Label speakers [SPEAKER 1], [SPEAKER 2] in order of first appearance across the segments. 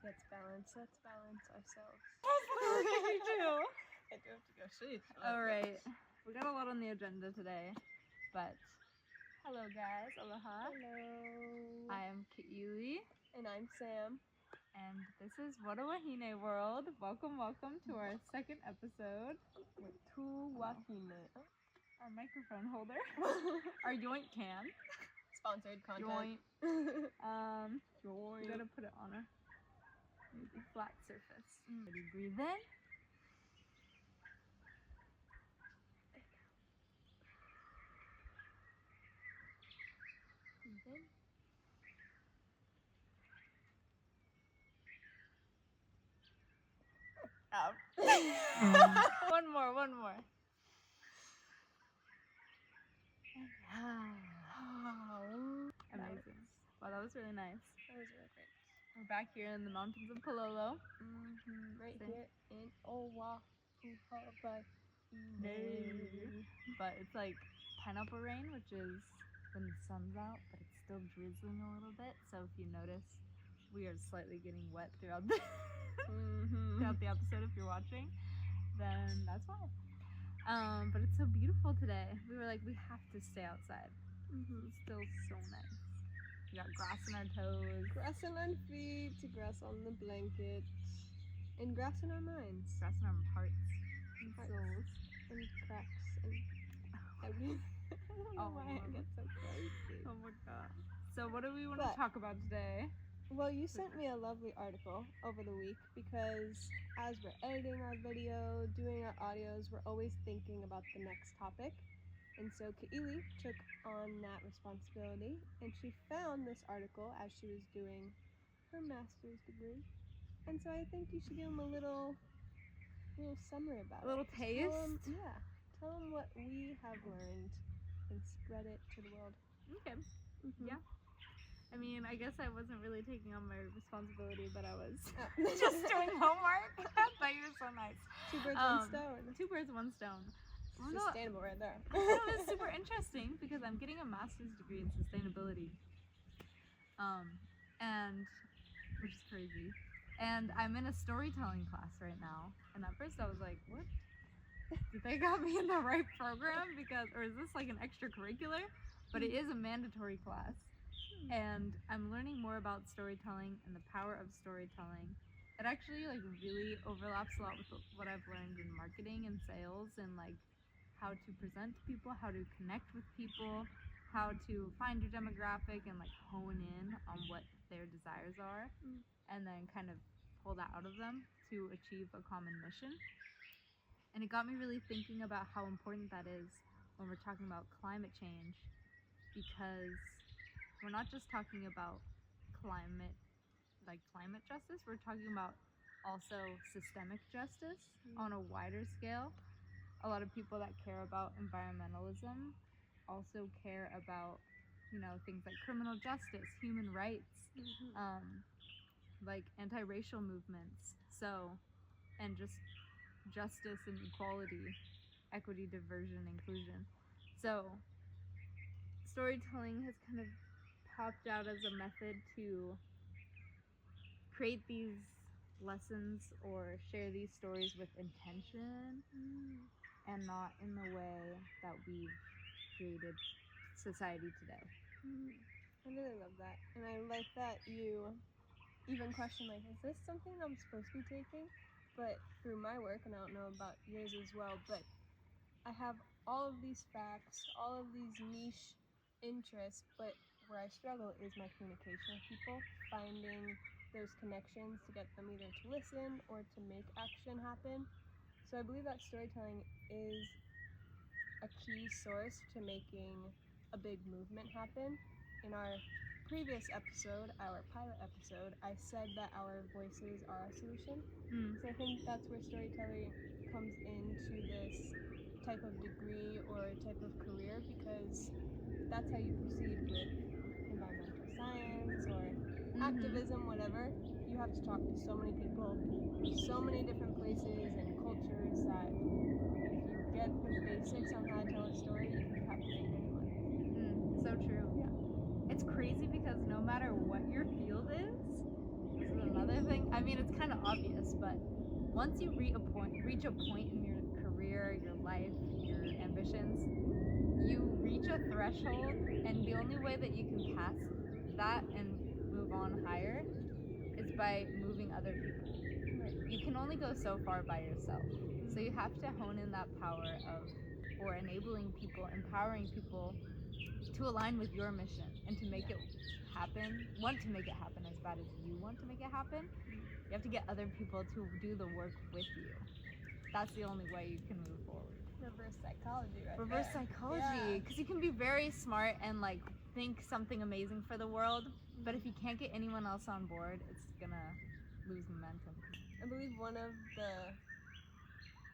[SPEAKER 1] Let's balance ourselves.
[SPEAKER 2] You too.
[SPEAKER 1] I do have to go sleep.
[SPEAKER 2] Alright, we got a lot on the agenda today, but hello guys, aloha.
[SPEAKER 1] Hello.
[SPEAKER 2] I am Ki'ili,
[SPEAKER 1] And I'm Sam.
[SPEAKER 2] and this is WataWahineWorld. Welcome to our second episode.
[SPEAKER 1] With two Wahine.
[SPEAKER 2] Our microphone holder. Our YOINT can.
[SPEAKER 1] Sponsored content.
[SPEAKER 2] YOINT. We
[SPEAKER 1] Yoink.
[SPEAKER 2] gotta put it on a maybe flat surface. Ready, breathe in.
[SPEAKER 1] Breathe in.
[SPEAKER 2] Out. One more. Amazing. Wow, that was really nice.
[SPEAKER 1] That was really great.
[SPEAKER 2] We're back here in the mountains of Pololo.
[SPEAKER 1] Right
[SPEAKER 2] Same.
[SPEAKER 1] here in WataWahineWorld.
[SPEAKER 2] But it's like pineapple rain, which is when the sun's out, but it's still drizzling a little bit. So if you notice, we are slightly getting wet throughout the throughout the episode. If you're watching, then that's why. But it's so beautiful today. We were like, we have to stay outside. It's still so nice. We got grass on our toes.
[SPEAKER 1] Grass on our feet, grass on the blanket, and grass in our minds.
[SPEAKER 2] Grass in our hearts and
[SPEAKER 1] Hearts.
[SPEAKER 2] souls.
[SPEAKER 1] And cracks and everything. I don't know why I get so crazy.
[SPEAKER 2] Oh my god. So what do we want
[SPEAKER 1] But-
[SPEAKER 2] to talk about today?
[SPEAKER 1] Well, you sent me a lovely article over the week because as we're editing our video, doing our audios, we're always thinking about the next topic. And so Ki'ili took on that responsibility and she found this article as she was doing her master's degree. And so I think you should give them a little summary about it.
[SPEAKER 2] A little
[SPEAKER 1] Just tell 'em-
[SPEAKER 2] taste?
[SPEAKER 1] yeah. Tell them what we have learned and spread it to the world.
[SPEAKER 2] Okay.
[SPEAKER 1] Mhm.
[SPEAKER 2] Yeah. I mean, I guess I wasn't really taking on my responsibility, but I was
[SPEAKER 1] Oh.
[SPEAKER 2] just doing homework. But you're so nice.
[SPEAKER 1] Two birds, one stone.
[SPEAKER 2] Two birds, one stone.
[SPEAKER 1] Sustainable right there.
[SPEAKER 2] It was super interesting because I'm getting a master's degree in sustainability. And which is crazy. And I'm in a storytelling class right now. And at first I was like, what? Did they got me in the right program? Or is this like an extracurricular? But it is a mandatory class. And I'm learning more about storytelling and the power of storytelling. It actually like really overlaps a lot with what I've learned in marketing and sales and like how to present to people, how to connect with people, how to find your demographic and like hone in on what their desires are and then kind of pull that out of them to achieve a common mission. And it got me really thinking about how important that is when we're talking about climate change, because we're not just talking about climate justice, we're talking about also systemic justice on a wider scale. A lot of people that care about environmentalism also care about, things like criminal justice, human rights, like anti-racial movements, and just justice and equality, equity, diversion, inclusion. So storytelling has kind of popped out as a method to create these lessons or share these stories with intention and not in the way that we've created society today.
[SPEAKER 1] I really love that. And I like that you even question, like, is this something I'm supposed to be taking? But through my work, and I don't know about yours as well, but I have all of these facts, all of these niche interests, but where I struggle is my communication with people, finding those connections to get them either to listen or to make action happen. So I believe that storytelling is a key source to making a big movement happen. In our previous episode, our pilot episode, I said that our voices are a solution. So I think that's where storytelling comes into this type of degree or type of career, because that's how you proceed with environmental science or activism, whatever. You have to talk to so many people, so many different places and cultures, that if you get the basics on how to tell a story, you can captivate anyone.
[SPEAKER 2] So true.
[SPEAKER 1] Yeah.
[SPEAKER 2] It's crazy because no matter what your field is, this is another thing. I mean, it's kind of obvious, but once you reach a point in your career, your life, your ambitions, you reach a threshold, and the only way that you can pass that and move on higher is by moving other people. You can only go so far by yourself. So you have to hone in that power of, or enabling people, empowering people to align with your mission and to make it happen, want to make it happen as bad as you want to make it happen. You have to get other people to do the work with you. That's the only way you can move forward.
[SPEAKER 1] Reverse psychology, right?
[SPEAKER 2] Reverse
[SPEAKER 1] there.
[SPEAKER 2] psychology, because you can be very smart and like think something amazing for the world, but if you can't get anyone else on board, it's gonna lose momentum.
[SPEAKER 1] I believe one of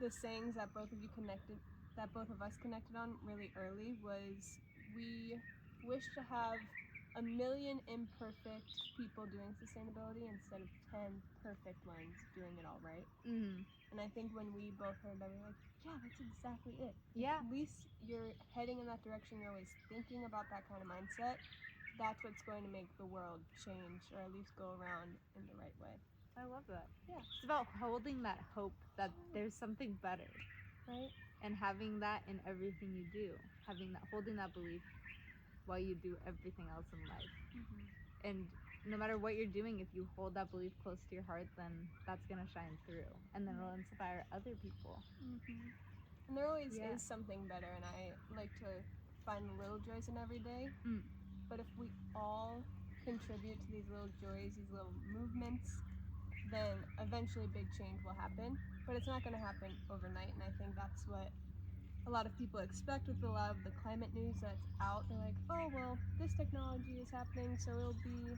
[SPEAKER 1] the sayings that both of us connected on really early was, we wish to have 1 million imperfect people doing sustainability instead of 10 perfect ones doing it all right.
[SPEAKER 2] Mm-hmm.
[SPEAKER 1] And I think when we both heard that, we were like, yeah, that's exactly it.
[SPEAKER 2] Yeah.
[SPEAKER 1] At least you're heading in that direction. You're always thinking about that kind of mindset. That's what's going to make the world change, or at least go around in the right way.
[SPEAKER 2] I love that.
[SPEAKER 1] Yeah.
[SPEAKER 2] It's about holding that hope that there's something better,
[SPEAKER 1] right?
[SPEAKER 2] And having that in everything you do. Holding that belief while you do everything else in life. Mm-hmm. And no matter what you're doing, if you hold that belief close to your heart, then that's gonna shine through, and then it'll inspire other people.
[SPEAKER 1] Mm-hmm. And there always is something better, and I like to find the little joys in every day. But if we all contribute to these little joys, these little movements, then eventually big change will happen. But it's not going to happen overnight, and I think that's what a lot of people expect with a lot of the climate news that's out. They're like, oh, well, this technology is happening, so it'll be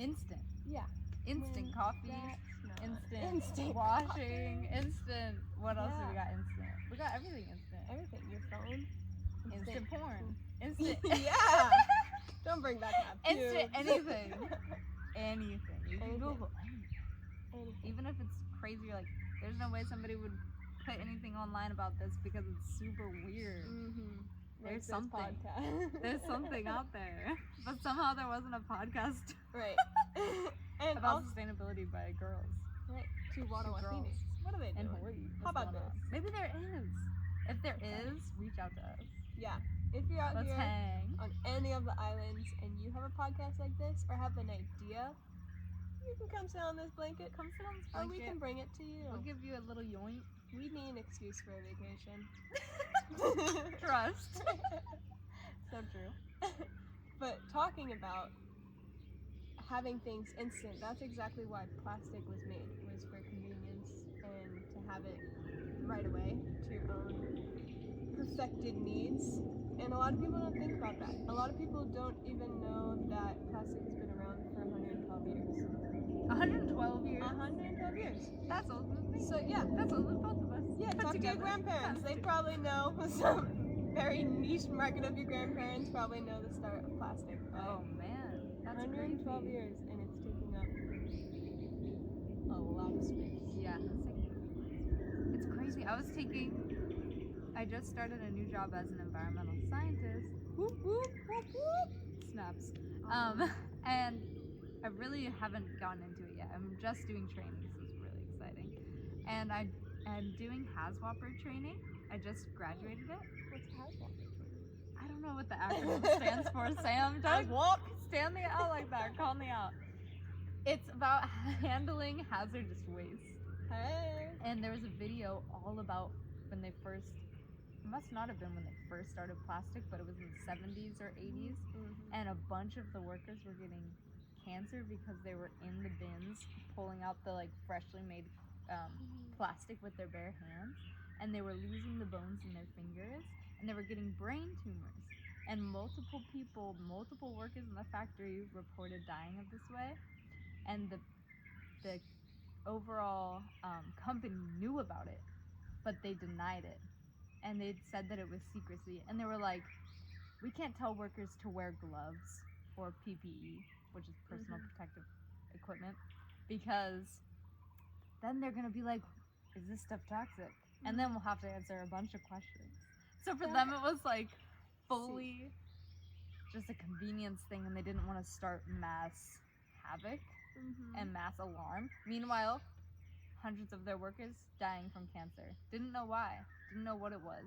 [SPEAKER 2] instant.
[SPEAKER 1] Yeah.
[SPEAKER 2] Instant coffee, instant washing, instant. What else do we got instant? We got everything instant.
[SPEAKER 1] Everything. Your phone.
[SPEAKER 2] Instant porn. Instant.
[SPEAKER 1] Yeah. Don't bring back that.
[SPEAKER 2] Instant anything. Anything. You can Google anything. Even if it's crazy, you're like, there's no way somebody would put anything online about this because it's super weird.
[SPEAKER 1] Mm-hmm.
[SPEAKER 2] There's something. There's something out there. But somehow there wasn't a podcast.
[SPEAKER 1] Right. And
[SPEAKER 2] about sustainability by girls.
[SPEAKER 1] Right. 2 WataWahine. What are they doing?
[SPEAKER 2] In Hawaii.
[SPEAKER 1] How about this?
[SPEAKER 2] Maybe there is. If there is, reach out to us.
[SPEAKER 1] Yeah. If you're out
[SPEAKER 2] Let's
[SPEAKER 1] here
[SPEAKER 2] hang
[SPEAKER 1] on any of the islands and you have a podcast like this or have an idea, you can come sit on this blanket.
[SPEAKER 2] Come sit on this blanket.
[SPEAKER 1] Or we can bring it to you.
[SPEAKER 2] We'll give you a little yoint.
[SPEAKER 1] We need an excuse for a vacation.
[SPEAKER 2] Trust.
[SPEAKER 1] So true. But talking about having things instant, that's exactly why plastic was made. It was for convenience and to have it right away to your own perfected needs. And a lot of people don't think about that. A lot of people don't even know that plastic has been around for 112 years.
[SPEAKER 2] 112 years?
[SPEAKER 1] 112 years.
[SPEAKER 2] That's older than me.
[SPEAKER 1] So yeah.
[SPEAKER 2] That's older than both of us.
[SPEAKER 1] Yeah, talk to your grandparents. They probably know some very niche market of your grandparents probably know the start of plastic.
[SPEAKER 2] Oh man. That's
[SPEAKER 1] 112
[SPEAKER 2] crazy.
[SPEAKER 1] years, and it's taking up a lot of space.
[SPEAKER 2] Yeah, it's crazy. I just started a new job as an environmental scientist. Whoop, whoop, whoop, whoop. Snaps. And I really haven't gotten into it yet. I'm just doing training, so it's really exciting. And I'm doing HAZWOPER training. I just graduated it.
[SPEAKER 1] What's HAZWOPER training?
[SPEAKER 2] I don't know what the acronym stands for, Sam. Stand me out like that. Call me out. It's about handling hazardous waste.
[SPEAKER 1] Hey.
[SPEAKER 2] And there was a video all about when they first, it must not have been when they first started plastic, but it was in the 70s or 80s. Mm-hmm. And a bunch of the workers were getting cancer because they were in the bins pulling out the like freshly made plastic with their bare hands. And they were losing the bones in their fingers. And they were getting brain tumors. And multiple workers in the factory reported dying of this way. And the overall company knew about it, but they denied it. And they said that it was secrecy. And they were like, we can't tell workers to wear gloves or PPE, which is personal protective equipment, because then they're going to be like, is this stuff toxic? And then we'll have to answer a bunch of questions. So for them, it was like fully just a convenience thing, and they didn't want to start mass havoc. and mass alarm. Meanwhile, hundreds of their workers dying from cancer. Didn't know why. Didn't know what it was.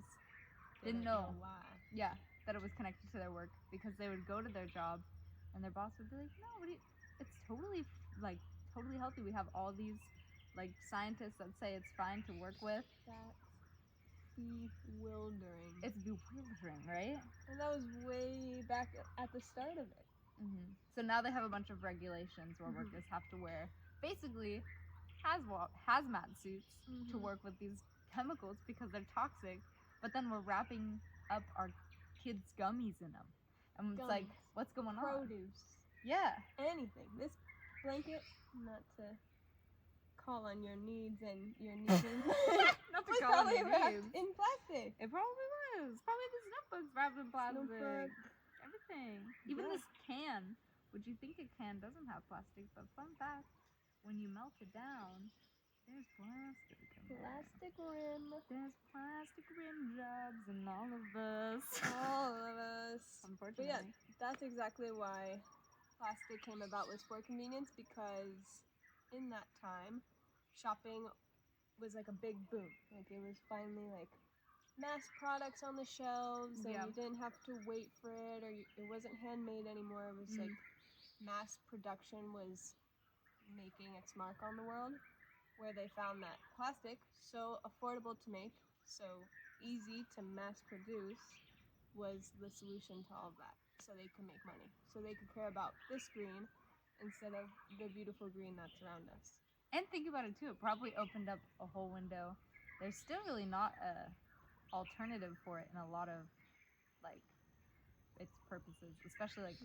[SPEAKER 2] Didn't know
[SPEAKER 1] why.
[SPEAKER 2] Yeah, that it was connected to their work, because they would go to their job and their boss would be like, no, it's totally totally healthy. We have all these like scientists that say it's fine to work with.
[SPEAKER 1] That's bewildering.
[SPEAKER 2] It's bewildering, right?
[SPEAKER 1] And that was way back at the start of it.
[SPEAKER 2] So now they have a bunch of regulations where workers have to wear basically hazmat suits to work with these chemicals because they're toxic. But then we're wrapping up our kids' gummies in them, and it's like, what's going on?
[SPEAKER 1] Produce.
[SPEAKER 2] Yeah.
[SPEAKER 1] Anything. This blanket, not to call on your needs and your needs.
[SPEAKER 2] Not to
[SPEAKER 1] was
[SPEAKER 2] call on
[SPEAKER 1] probably
[SPEAKER 2] your
[SPEAKER 1] wrapped
[SPEAKER 2] needs.
[SPEAKER 1] in plastic.
[SPEAKER 2] It probably was. Probably this notebook's wrapped in plastic.
[SPEAKER 1] Notebook.
[SPEAKER 2] Everything. Even this can. Would you think a can doesn't have plastic? But fun fact, when you melt it down, there's plastic in there.
[SPEAKER 1] Plastic rim.
[SPEAKER 2] There's plastic rim jobs in all of us.
[SPEAKER 1] All of us.
[SPEAKER 2] Unfortunately.
[SPEAKER 1] But yeah, that's exactly why plastic came about, was for convenience, because in that time, shopping was like a big boom. Like it was finally like mass products on the shelves, and you didn't have to wait for it, or it wasn't handmade anymore. It was like mass production was making its mark on the world, where they found that plastic, so affordable to make, so easy to mass produce, was the solution to all of that. So they could make money. So they could care about this green instead of the beautiful green that's around us.
[SPEAKER 2] And think about it too, it probably opened up a whole window. There's still really not a alternative for it in a lot of like its purposes, especially like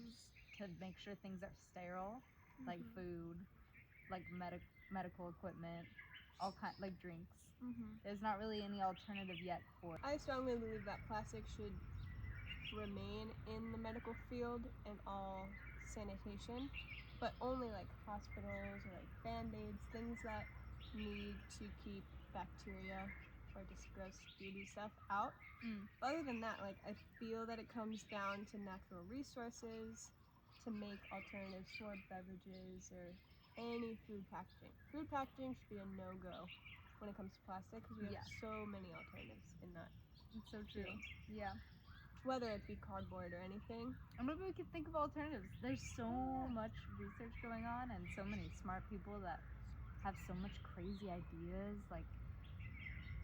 [SPEAKER 2] to make sure things are sterile, like food, like medical equipment, all kind like drinks. There's not really any alternative yet for it.
[SPEAKER 1] I strongly believe that plastic should remain in the medical field and all sanitation, but only like hospitals or like band-aids, things that need to keep bacteria or just gross beauty stuff out. But other than that, like I feel that it comes down to natural resources to make alternatives for beverages or any food packaging. Food packaging should be a no-go when it comes to plastic, because we have so many alternatives in that.
[SPEAKER 2] It's so true. Yeah.
[SPEAKER 1] Whether it be cardboard or anything.
[SPEAKER 2] And maybe we could think of alternatives. There's so much research going on and so many smart people that have so much crazy ideas, like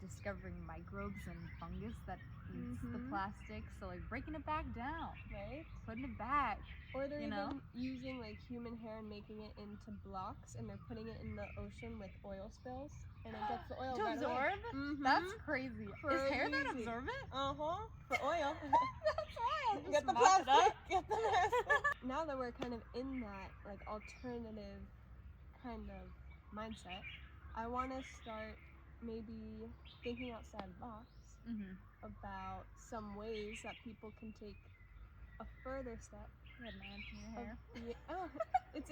[SPEAKER 2] discovering microbes and fungus that eats the plastic. So like breaking it back down,
[SPEAKER 1] right?
[SPEAKER 2] Putting it back.
[SPEAKER 1] Or they're even using like human hair and making it into blocks, and they're putting it in the ocean with oil spills, and it gets the oil
[SPEAKER 2] to
[SPEAKER 1] right
[SPEAKER 2] absorb.
[SPEAKER 1] Away.
[SPEAKER 2] That's crazy. Is hair that absorbent?
[SPEAKER 1] For oil.
[SPEAKER 2] That's wild.
[SPEAKER 1] Get the plastic. Get the plastic. Now that we're kind of in that like alternative kind of mindset, I want to start maybe thinking outside the box about some ways that people can take a further step.
[SPEAKER 2] You had an ant in your hair.
[SPEAKER 1] It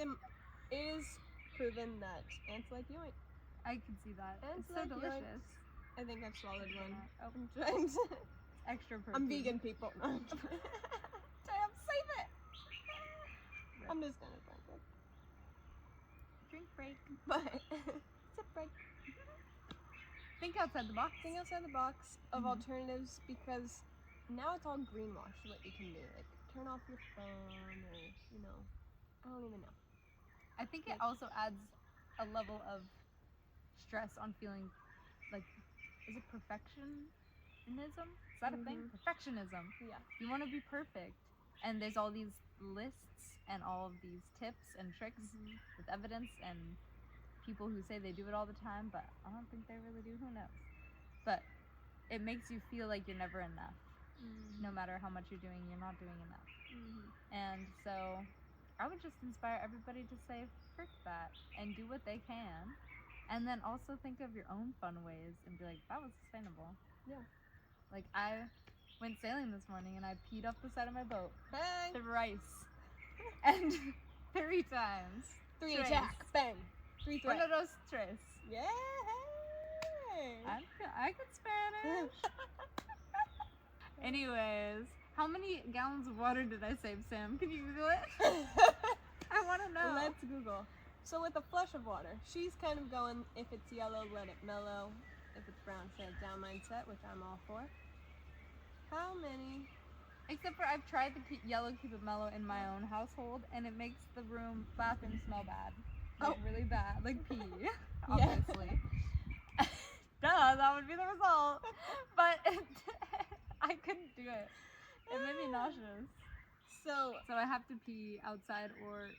[SPEAKER 1] is proven that ants like YOINT.
[SPEAKER 2] I can see that.
[SPEAKER 1] Ants
[SPEAKER 2] it's so
[SPEAKER 1] like
[SPEAKER 2] delicious.
[SPEAKER 1] YOINT. I think I've swallowed one.
[SPEAKER 2] Oh.
[SPEAKER 1] I'm trying to.
[SPEAKER 2] Extra protein.
[SPEAKER 1] I'm vegan, people. No, I'm kidding.
[SPEAKER 2] Damn, save it.
[SPEAKER 1] I'm just gonna drink it.
[SPEAKER 2] Drink break.
[SPEAKER 1] But sip break.
[SPEAKER 2] Think outside the box.
[SPEAKER 1] Think outside the box of alternatives, because now it's all greenwash what you can do. Like turn off your phone, or I don't even know.
[SPEAKER 2] I think it also adds a level of stress on feeling like, is it perfectionism? Is that a thing? Perfectionism.
[SPEAKER 1] Yeah.
[SPEAKER 2] You want to be perfect, and there's all these lists and all of these tips and tricks with evidence and people who say they do it all the time, but I don't think they really do. Who knows? But it makes you feel like you're never enough. No matter how much you're doing, you're not doing enough. And so I would just inspire everybody to say, frick that, and do what they can. And then also think of your own fun ways and be like, that was sustainable.
[SPEAKER 1] Yeah.
[SPEAKER 2] Like I went sailing this morning and I peed off the side of my boat.
[SPEAKER 1] Bang!
[SPEAKER 2] Thrice. And 3 times.
[SPEAKER 1] 3 attack. Bang. 3 threat.
[SPEAKER 2] One of those tres.
[SPEAKER 1] Yeah.
[SPEAKER 2] I could Spanish. Anyways, how many gallons of water did I save, Sam? Can you Google it? I want to know.
[SPEAKER 1] Let's Google. So with a flush of water, she's kind of going, if it's yellow, let it mellow. If it's brown, set it down mindset, which I'm all for. How many?
[SPEAKER 2] Except for I've tried the yellow keep it mellow in my own household, and it makes the bathroom smell bad. Like really bad, like pee, obviously. Duh, that would be the result. But I couldn't do it. It made me nauseous.
[SPEAKER 1] So
[SPEAKER 2] I have to pee outside or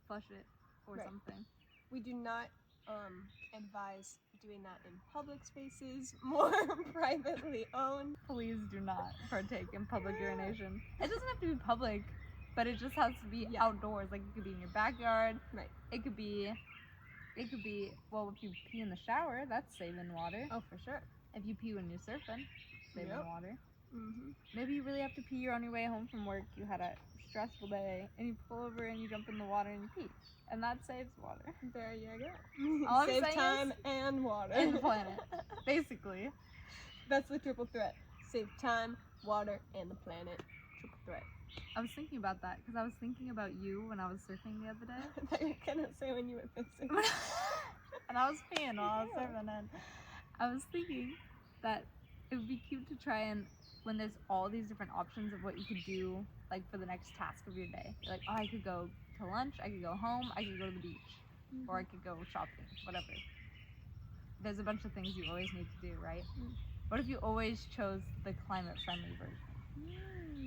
[SPEAKER 2] flush it or
[SPEAKER 1] Right.
[SPEAKER 2] something.
[SPEAKER 1] we do not advise doing that in public spaces, more privately owned.
[SPEAKER 2] Please do not partake in public urination. It doesn't have to be public, but it just has to be outdoors. Like it could be in your backyard.
[SPEAKER 1] Right.
[SPEAKER 2] It could be, well, if you pee in the shower, that's saving water.
[SPEAKER 1] Oh, for sure.
[SPEAKER 2] If you pee when you're surfing, saving water.
[SPEAKER 1] Mm-hmm.
[SPEAKER 2] Maybe you really have to pee, you're on your way home from work, you had a stressful day, and you pull over and you jump in the water and you pee. And that saves water.
[SPEAKER 1] There you go.
[SPEAKER 2] All I'm
[SPEAKER 1] Save
[SPEAKER 2] saying
[SPEAKER 1] time
[SPEAKER 2] is,
[SPEAKER 1] and water.
[SPEAKER 2] and the planet, basically.
[SPEAKER 1] That's the triple threat. Save time, water, and the planet. Triple threat.
[SPEAKER 2] I was thinking about that because I was thinking about you when I was surfing the other day.
[SPEAKER 1] I thought you were gonna say when you were pissing.
[SPEAKER 2] And I was peeing while I was surfing, and I was thinking that it would be cute to try and, when there's all these different options of what you could do, like for the next task of your day. You're like, oh, I could go to lunch, I could go home, I could go to the beach, or I could go shopping, whatever. There's a bunch of things you always need to do, right? What if you always chose the climate-friendly version?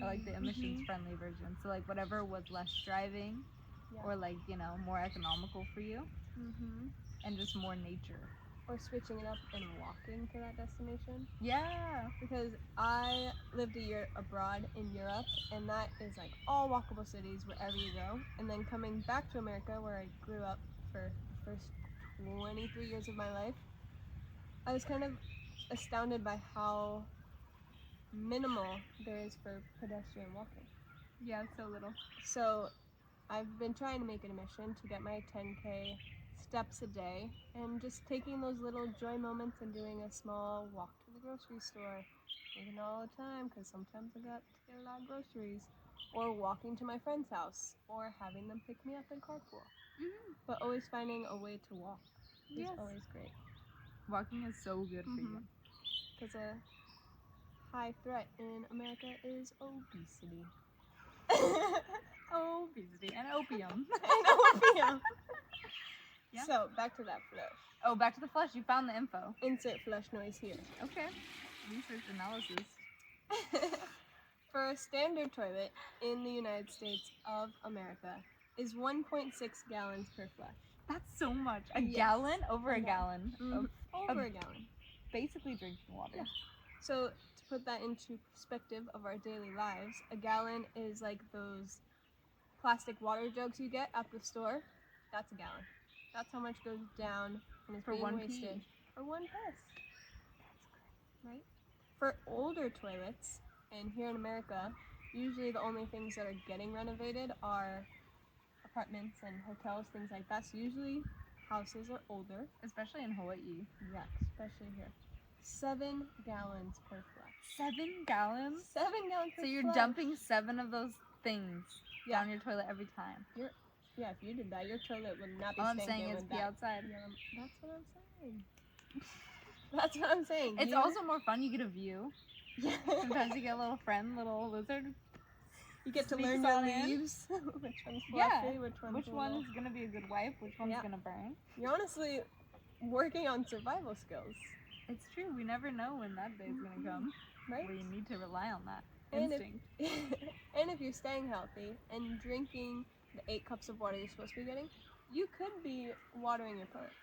[SPEAKER 2] Or like the emissions-friendly version? So like whatever was less driving, or like, you know, more economical for you, and just more nature.
[SPEAKER 1] Or switching it up and walking to that destination.
[SPEAKER 2] Yeah.
[SPEAKER 1] Because I lived a year abroad in Europe, and that is like all walkable cities wherever you go. And then coming back to America, where I grew up for the first 23 years of my life, I was kind of astounded by how minimal there is for pedestrian walking.
[SPEAKER 2] Yeah, so little.
[SPEAKER 1] So I've been trying to make it a mission to get my 10K steps a day, and just taking those little joy moments and doing a small walk to the grocery store, taking it all the time because sometimes I got to get a lot of groceries, or walking to my friend's house, or having them pick me up in carpool. But always finding a way to walk is always great.
[SPEAKER 2] Walking is so good for you.
[SPEAKER 1] Because a high threat in America is obesity.
[SPEAKER 2] Obesity and opium.
[SPEAKER 1] And opium.
[SPEAKER 2] Yeah.
[SPEAKER 1] So, back to that flush.
[SPEAKER 2] Oh, back to the flush. You found the info.
[SPEAKER 1] Insert flush noise here.
[SPEAKER 2] Okay. Research analysis.
[SPEAKER 1] For a standard toilet in the United States of America is 1.6 gallons per flush.
[SPEAKER 2] That's so much. A gallon? Over a gallon.
[SPEAKER 1] Over a gallon.
[SPEAKER 2] Basically drinking water.
[SPEAKER 1] Yeah. So, to put that into perspective of our daily lives, a gallon is like those plastic water jugs you get at the store. That's a gallon. That's how much goes down and is being wasted for one piss. Right? For older toilets, and here in America, usually the only things that are getting renovated are apartments and hotels, things like that. So usually houses are older.
[SPEAKER 2] Especially in Hawaii.
[SPEAKER 1] Yeah, especially here. 7 gallons per flush.
[SPEAKER 2] 7 gallons?
[SPEAKER 1] 7 gallons per flush.
[SPEAKER 2] So you're dumping 7 of those things down your toilet every time.
[SPEAKER 1] Yeah, if you did that, your toilet would not be
[SPEAKER 2] All I'm
[SPEAKER 1] stinking.
[SPEAKER 2] saying is be outside.
[SPEAKER 1] Yeah, that's what I'm saying. That's what I'm saying.
[SPEAKER 2] It's also more fun. You get a view.
[SPEAKER 1] Yeah.
[SPEAKER 2] Sometimes you get a little friend, little lizard.
[SPEAKER 1] You get to learn your leaves. Which one's fluffy, which
[SPEAKER 2] one's going to be a good wife, which one's going to burn.
[SPEAKER 1] You're honestly working on survival skills.
[SPEAKER 2] It's true. We never know when that day's going to come.
[SPEAKER 1] Right?
[SPEAKER 2] Where you need to rely on that instinct.
[SPEAKER 1] And if you're staying healthy and drinking the 8 cups of water you're supposed to be getting, you could be watering your plants.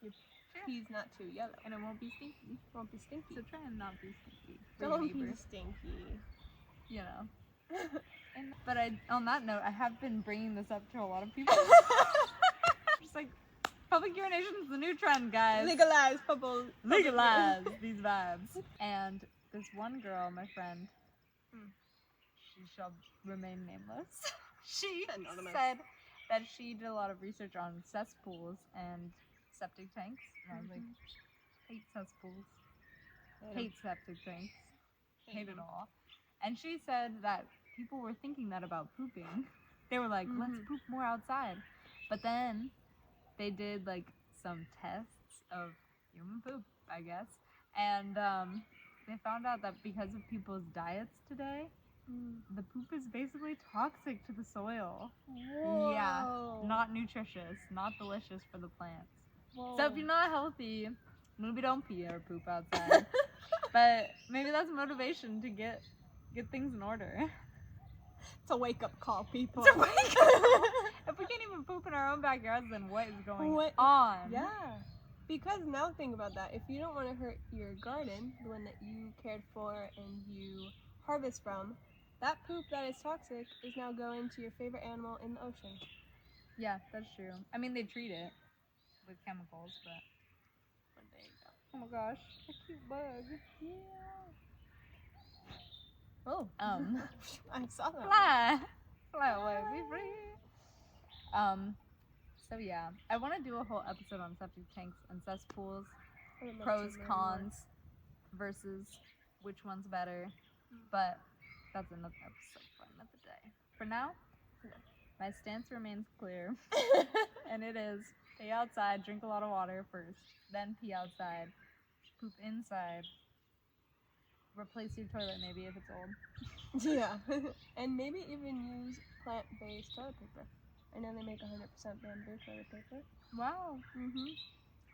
[SPEAKER 1] Your pea's not too yellow.
[SPEAKER 2] And it won't be stinky.
[SPEAKER 1] Won't be stinky.
[SPEAKER 2] So try and not be stinky.
[SPEAKER 1] Don't be stinky.
[SPEAKER 2] You know. But on that note, I have been bringing this up to a lot of people. Just like, public urination is the new trend, guys.
[SPEAKER 1] Legalize public.
[SPEAKER 2] Legalize these vibes. And this one girl, my friend, she shall remain nameless. She said that she did a lot of research on cesspools and septic tanks. And I was like, hate cesspools. Hate septic tanks. Hate it all. And she said that people were thinking that about pooping. They were like, let's poop more outside. But then they did like some tests of human poop, I guess, and they found out that because of people's diets today, the poop is basically toxic to the soil.
[SPEAKER 1] Whoa.
[SPEAKER 2] Yeah, not nutritious, not delicious for the plants.
[SPEAKER 1] Whoa.
[SPEAKER 2] So if you're not healthy, maybe don't pee or poop outside. But maybe that's motivation to get things in order.
[SPEAKER 1] It's a wake-up call, people.
[SPEAKER 2] It's a wake-up call. If we can't even poop in our own backyards, then what is going on?
[SPEAKER 1] Yeah. Because now think about that. If you don't want to hurt your garden, the one that you cared for and you harvest from, that poop that is toxic is now going to your favorite animal in the ocean.
[SPEAKER 2] Yeah, that's true. I mean, they treat it with chemicals, but...
[SPEAKER 1] There you go.
[SPEAKER 2] Oh my gosh, a cute bug.
[SPEAKER 1] Yeah. Oh. I saw that.
[SPEAKER 2] Fly away, be free. So yeah, I want to do a whole episode on septic tanks and cesspools, pros, cons, versus which one's better, but that's another episode for another day. For now, my stance remains clear, and it is stay outside, drink a lot of water first, then pee outside, poop inside, replace your toilet maybe if it's old.
[SPEAKER 1] Yeah, and maybe even use plant-based toilet paper. I know they make 100% bamboo toilet paper.
[SPEAKER 2] Wow.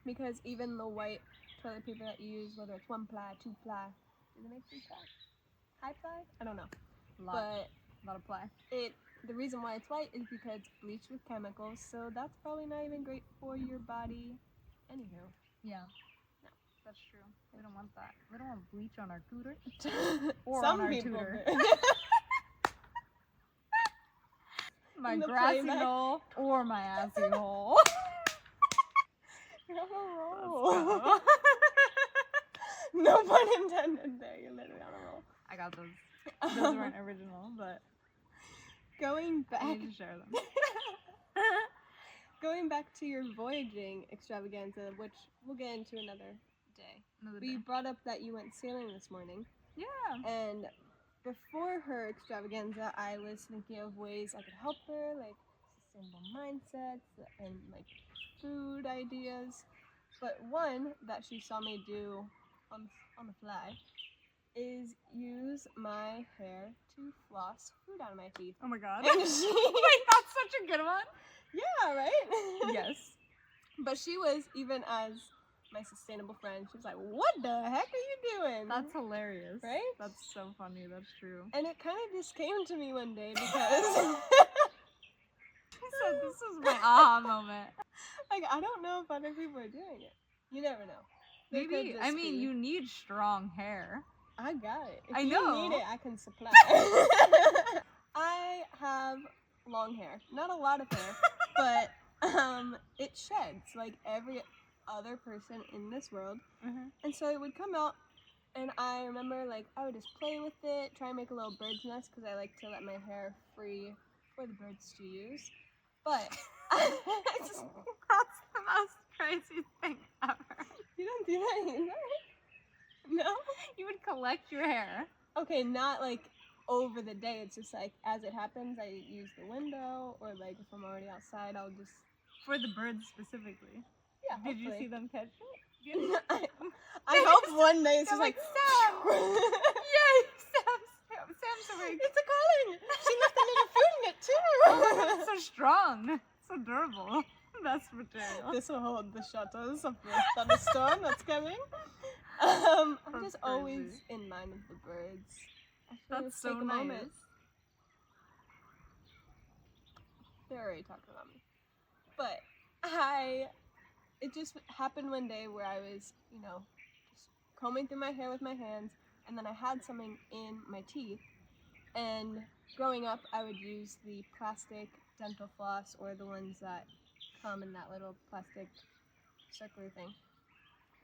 [SPEAKER 1] Because even the white toilet paper that you use, whether it's 1-ply, 2-ply, do they make 3-ply? High-ply? I don't know.
[SPEAKER 2] Lot of ply.
[SPEAKER 1] The reason why it's white is because it's bleached with chemicals, so that's probably not even great for your body. Anywho.
[SPEAKER 2] Yeah. No, that's true. We don't want that. We don't want bleach on our cooter.
[SPEAKER 1] Or
[SPEAKER 2] some
[SPEAKER 1] on our
[SPEAKER 2] people
[SPEAKER 1] tutor.
[SPEAKER 2] My grassy knoll or my assy hole.
[SPEAKER 1] You're on a roll. No pun intended there. You're literally on a roll.
[SPEAKER 2] I got those. Those weren't original, but
[SPEAKER 1] going back.
[SPEAKER 2] I need to share them.
[SPEAKER 1] Going back to your voyaging extravaganza, which we'll get into another day. We brought up that you went sailing this morning.
[SPEAKER 2] Yeah.
[SPEAKER 1] And before her extravaganza, I was thinking of ways I could help her, like sustainable mindsets and like food ideas. But one that she saw me do on the fly is use my hair to floss food out of my teeth.
[SPEAKER 2] Oh my god.
[SPEAKER 1] And
[SPEAKER 2] Wait, that's such a good one.
[SPEAKER 1] Yeah, right?
[SPEAKER 2] Yes.
[SPEAKER 1] But she was, even as my sustainable friend, she was like, what the heck are you doing?
[SPEAKER 2] That's hilarious.
[SPEAKER 1] Right?
[SPEAKER 2] That's so funny. That's true.
[SPEAKER 1] And it kind of just came to me one day because...
[SPEAKER 2] So this was my aha moment.
[SPEAKER 1] Like, I don't know if other people are doing it. You never know.
[SPEAKER 2] Maybe, I mean, you need strong hair.
[SPEAKER 1] I got it. If
[SPEAKER 2] I
[SPEAKER 1] you
[SPEAKER 2] know.
[SPEAKER 1] need it, I can supply. I have long hair. Not a lot of hair, but it sheds like every other person in this world. And so it would come out, and I remember like I would just play with it, try and make a little bird's nest because I like to let my hair free for the birds to use. But
[SPEAKER 2] that's the most crazy thing ever.
[SPEAKER 1] You don't do that either? No?
[SPEAKER 2] You would collect your hair.
[SPEAKER 1] Okay, not like over the day. It's just like as it happens, I use the window, or like if I'm already outside, I'll just...
[SPEAKER 2] For the birds specifically.
[SPEAKER 1] Yeah,
[SPEAKER 2] Did you see them catch it?
[SPEAKER 1] I hope one day it's just like...
[SPEAKER 2] Sam! Yay! Sam's awake.
[SPEAKER 1] It's a calling! She left a little food in it too!
[SPEAKER 2] It's so strong. So durable. That's material.
[SPEAKER 1] This will hold the shutters of the thunderstorm that's coming. I'm just always in mind of the birds.
[SPEAKER 2] That's so nice.
[SPEAKER 1] They're already talking about me. But it just happened one day where I was, just combing through my hair with my hands, and then I had something in my teeth. And growing up, I would use the plastic dental floss, or the ones that come in that little plastic circular thing.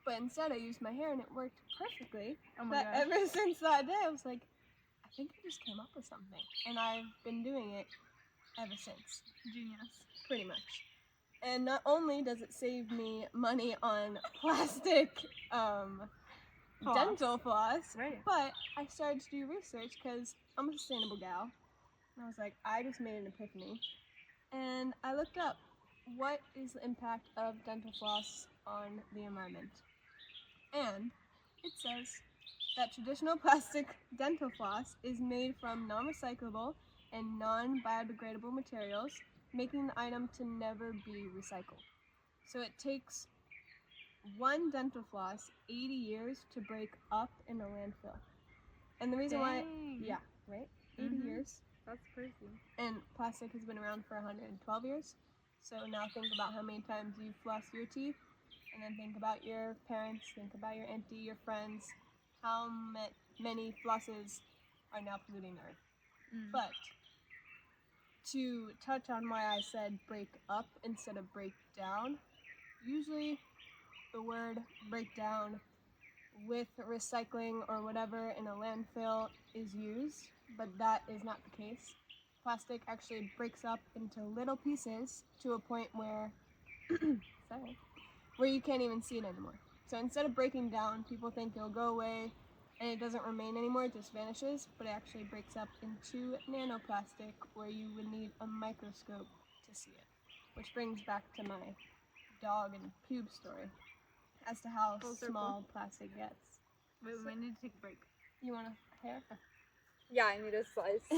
[SPEAKER 1] But instead I used my hair and it worked perfectly.
[SPEAKER 2] Oh my gosh.
[SPEAKER 1] Ever since that day I was like, I think I just came up with something. And I've been doing it ever since.
[SPEAKER 2] Genius.
[SPEAKER 1] Pretty much. And not only does it save me money on plastic dental floss,
[SPEAKER 2] right,
[SPEAKER 1] but I started to do research because I'm a sustainable gal. And I was like, I just made an epiphany. And I looked up what is the impact of dental floss on the environment? And it says that traditional plastic dental floss is made from non-recyclable and non-biodegradable materials, making the item to never be recycled. So it takes one dental floss 80 years to break up in a landfill. And the reason why, yeah, right? 80 years.
[SPEAKER 2] That's crazy.
[SPEAKER 1] And plastic has been around for 112 years. So now think about how many times you floss your teeth, and then think about your parents, think about your auntie, your friends, how many flosses are now polluting the earth. But to touch on why I said break up instead of break down, usually the word break down with recycling or whatever in a landfill is used, but that is not the case. Plastic actually breaks up into little pieces to a point where where you can't even see it anymore. So instead of breaking down, people think it'll go away and it doesn't remain anymore, it just vanishes, but it actually breaks up into nanoplastic where you would need a microscope to see it. Which brings back to my dog and pube story as to how small plastic gets.
[SPEAKER 2] Wait, we need to take a break.
[SPEAKER 1] You want a hair?
[SPEAKER 2] Yeah, I need a slice.